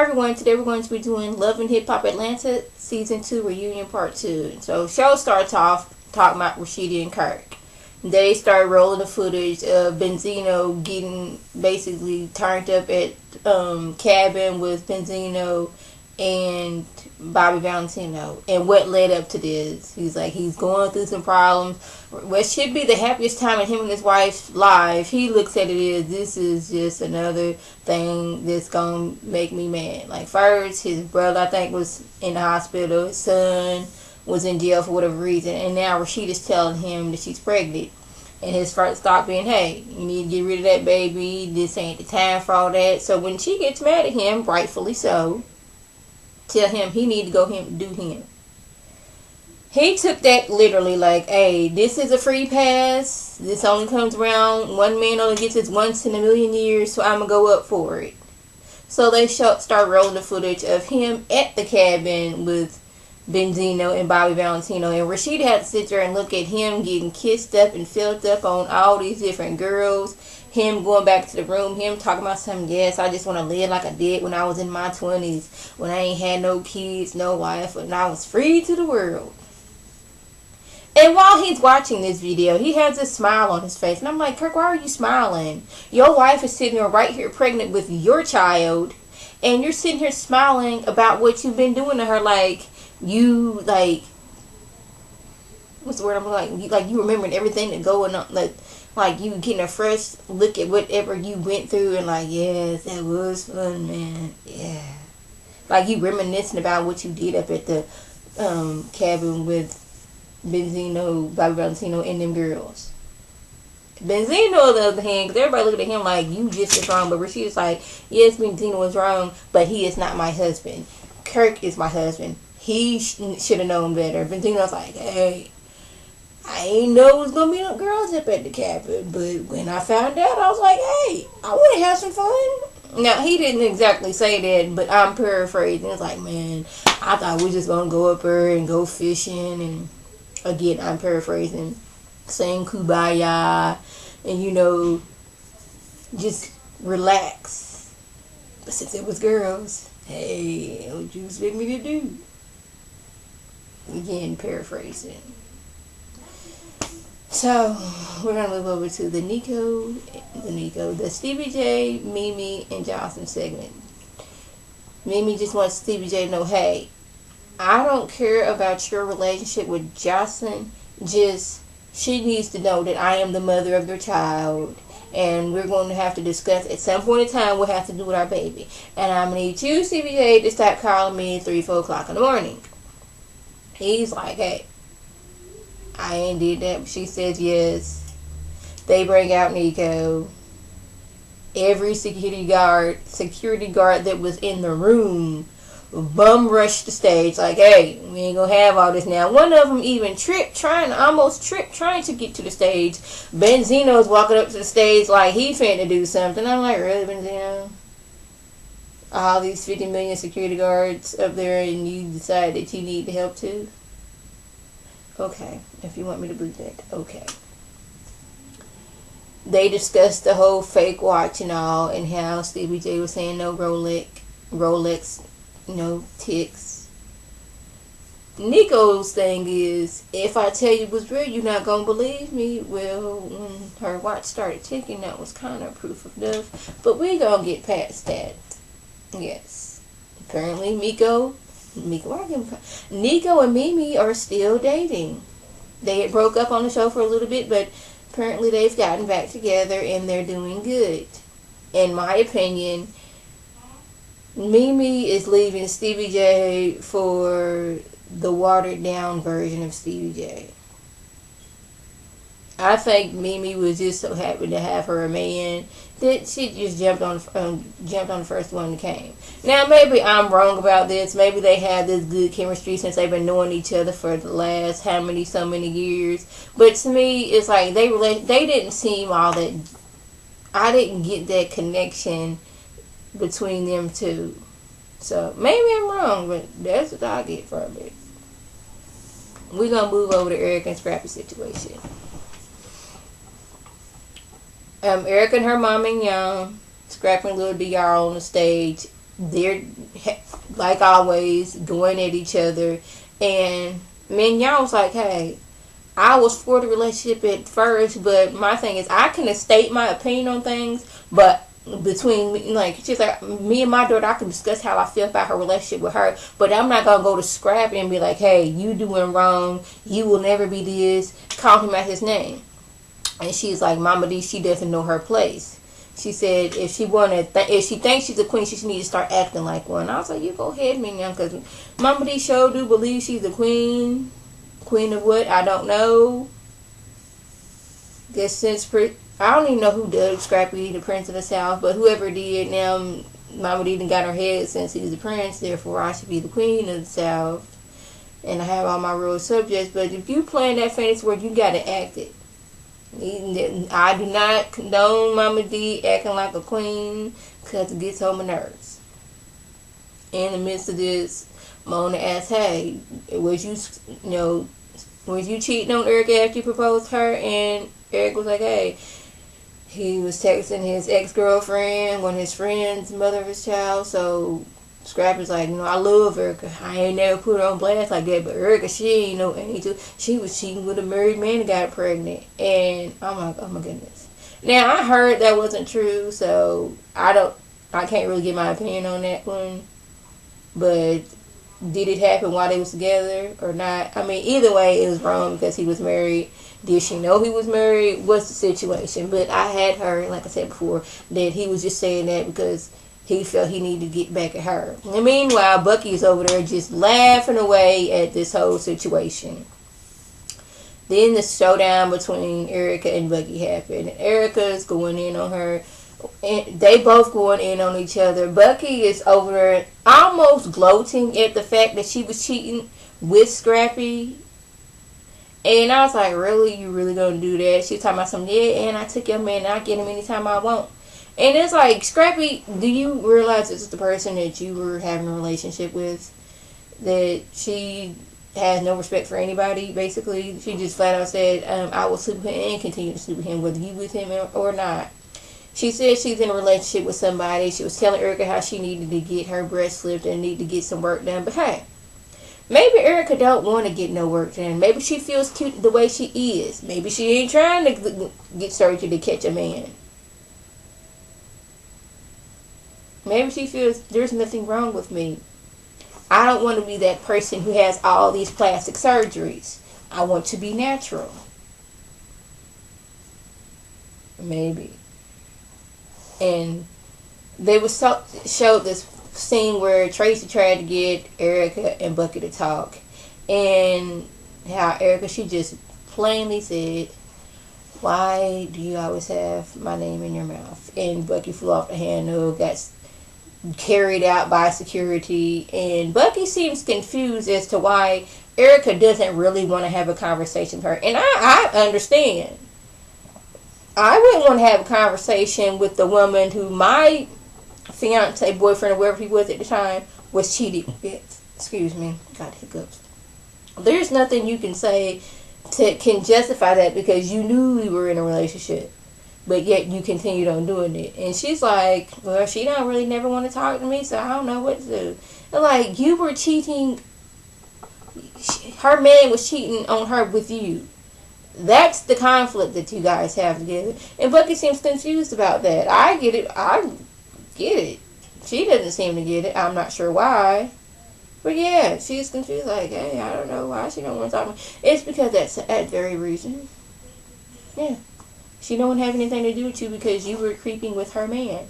everyone, today we're going to be doing Love and Hip Hop Atlanta Season 2 Reunion Part 2. So show starts off talking about Rashida and Kirk. They start rolling the footage of Benzino getting basically turned up at cabin with Benzino and Bobby Valentino, and what led up to this. He's like, he's going through some problems. What should be the happiest time in him and his wife's life, he looks at it as, this is just another thing that's gonna make me mad. Like, first, his brother, I think, was in the hospital. His son was in jail for whatever reason, and now Rashida's telling him that she's pregnant. And his first thought being, hey, you need to get rid of that baby. This ain't the time for all that. So when she gets mad at him, rightfully so, tell him he need to go do him. He took that literally like, hey, this is a free pass. This only comes around. One man only gets this once in a million years, so I'm going to go up for it. So they start rolling the footage of him at the cabin with Benzino and Bobby Valentino. And Rashida had to sit there and look at him getting kissed up and filled up on all these different girls. Him going back to the room, him talking about something, yes, I just want to live like I did when I was in my 20s, when I ain't had no kids, no wife, and I was free to the world. And while he's watching this video, he has a smile on his face. And I'm like, Kirk, why are you smiling? Your wife is sitting there right here pregnant with your child, and you're sitting here smiling about what you've been doing to her. Like, you, like, what's the word I'm like you remembering everything that going on, like you getting a fresh look at whatever you went through, and like, yes, that was fun, man. Yeah. Like you reminiscing about what you did up at the cabin with Benzino, Bobby Valentino, and them girls. Benzino, on the other hand, because everybody looking at him like, you just as wrong. But Rashida's like, yes, Benzino was wrong, but he is not my husband. Kirk is my husband. He should have known better. Benzino's like, hey, I ain't know it was going to be no girls up at the cabin, but when I found out, I was like, hey, I want to have some fun. Now, he didn't exactly say that, but I'm paraphrasing. It's like, man, I thought we were just going to go up there and go fishing, and again, I'm paraphrasing, saying kumbaya, and, you know, just relax. But since it was girls, hey, what you expect me to do? Again, paraphrasing. So, we're going to move over to the Stevie J, Mimi, and Johnson segment. Mimi just wants Stevie J to know, hey, I don't care about your relationship with Johnson. Just, she needs to know that I am the mother of their child. And we're going to have to discuss, at some point in time, we'll have to do with our baby. And I'm going to need you, Stevie J, to stop calling me at 3, 4 o'clock in the morning. He's like, hey, I ain't did that. She says yes. They bring out Nico. Every security guard that was in the room bum rushed the stage like, hey, we ain't gonna have all this now. One of them even almost tripped trying to get to the stage. Benzino's walking up to the stage like he finna do something. I'm like, really, Benzino? All these 50 million security guards up there, and you decide that you need the help too? Okay, if you want me to believe that, okay. They discussed the whole fake watch and all, and how Stevie J was saying no Rolex, you know, ticks. Nico's thing is, if I tell you it was real, you're not gonna believe me. Well, when her watch started ticking, that was kind of proof of enough. But we gonna get past that. Yes. Apparently, Nico and Mimi are still dating. They had broke up on the show for a little bit, but apparently they've gotten back together and they're doing good. In my opinion, Mimi is leaving Stevie J for the watered down version of Stevie J. I think Mimi was just so happy to have her a man that she just jumped on the first one that came. Now, maybe I'm wrong about this. Maybe they had this good chemistry since they've been knowing each other for the last so many years. But to me, it's like they didn't seem all that. I didn't get that connection between them two. So maybe I'm wrong, but that's what I get from it. We're gonna move over to Erika and Scrappy situation. Erika and her mom and Young, Scrappy and Little DR on the stage. they're, like always, going at each other. And Mignon was like, hey, I was for the relationship at first, but my thing is, I can state my opinion on things, but between me, like, she's like, me and my daughter, I can discuss how I feel about her relationship with her, but I'm not gonna go to Scrappy and be like, hey, you doing wrong, you will never be this, call him out his name. And she's like, Mama D, she doesn't know her place. She said if she if she thinks she's a queen, she needs to start acting like one. I was like, you go ahead, Mignon, because Mama D sure do believe she's a queen. Queen of what? I don't know. Guess since I don't even know who did Scrappy, the Prince of the South, but whoever did, now Mama D done got her head since he's the prince, therefore I should be the queen of the South. And I have all my royal subjects, but if you playing that fantasy world, you gotta act it. I do not condone Mama D acting like a queen because it gets on my nerves. In the midst of this, Mona asked, hey, was you cheating on Erika after you proposed to her? And Eric was like, hey, he was texting his ex-girlfriend, one of his friends, mother of his child. So Scrappy's like, I love Erika. I ain't never put her on blast like that. But Erika, she ain't no angel. She was cheating with a married man and got pregnant. And I'm like, oh my goodness. Now, I heard that wasn't true, so I can't really give my opinion on that one. But did it happen while they was together or not? I mean, either way, it was wrong because he was married. Did she know he was married? What's the situation? But I had heard, like I said before, that he was just saying that because he felt he needed to get back at her. And meanwhile, Bucky's over there just laughing away at this whole situation. Then the showdown between Erika and Bucky happened. Erika's going in on her. And they both going in on each other. Bucky is over there almost gloating at the fact that she was cheating with Scrappy. And I was like, really? You really gonna do that? She was talking about something, yeah, and I took your man and I get him anytime I want. And it's like, Scrappy, do you realize this is the person that you were having a relationship with? That she has no respect for anybody, basically. She just flat out said, I will sleep with him and continue to sleep with him, whether you with him or not. She said she's in a relationship with somebody. She was telling Erika how she needed to get her breast lifted and need to get some work done. But hey, maybe Erika don't want to get no work done. Maybe she feels cute the way she is. Maybe she ain't trying to get surgery to catch a man. Maybe she feels there's nothing wrong with me. I don't want to be that person who has all these plastic surgeries. I want to be natural. Maybe. And they showed this scene where Tracy tried to get Erika and Bucky to talk. And how Erika, she just plainly said, why do you always have my name in your mouth? And Bucky flew off the handle, got carried out by security. And Bucky seems confused as to why Erika doesn't really want to have a conversation with her. And I understand. I wouldn't want to have a conversation with the woman who my fiance, boyfriend, or wherever he was at the time, was cheating with. Excuse me, got hiccups. There's nothing you can say can justify that because you knew we were in a relationship, but yet you continued on doing it. And she's like, well, she don't really never want to talk to me, so I don't know what to do. And like, you were cheating. Her man was cheating on her with you. That's the conflict that you guys have together. And Bucky seems confused about that. I get it. I get it. She doesn't seem to get it. I'm not sure why. But yeah, she's confused. Like, hey, I don't know why she don't want to talk to me. It's because that's that very reason. Yeah. She don't have anything to do with you because you were creeping with her man.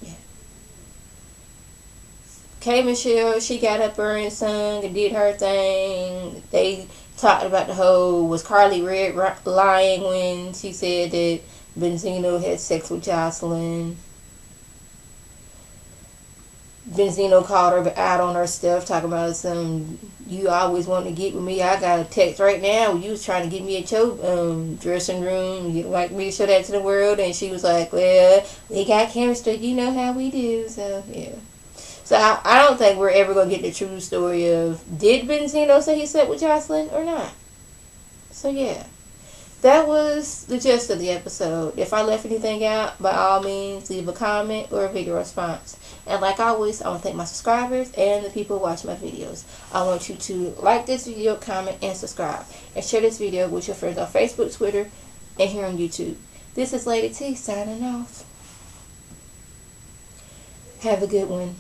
Yeah. K. Michelle, she got up there and sung and did her thing. They talked about the whole, was Carly Red lying when she said that Benzino had sex with Jocelyn. Benzino called her out on her stuff, talking about some, you always want to get with me. I got a text right now. You was trying to get me at your dressing room. You'd like me to show that to the world? And she was like, well, we got chemistry. You know how we do. So, yeah. So, I don't think we're ever going to get the true story of, did Benzino say he slept with Jocelyn or not? So, yeah. that was the gist of the episode. If I left anything out, by all means, leave a comment or a video response. And like always, I want to thank my subscribers and the people who watch my videos. I want you to like this video, comment, and subscribe. And share this video with your friends on Facebook, Twitter, and here on YouTube. This is Lady T signing off. Have a good one.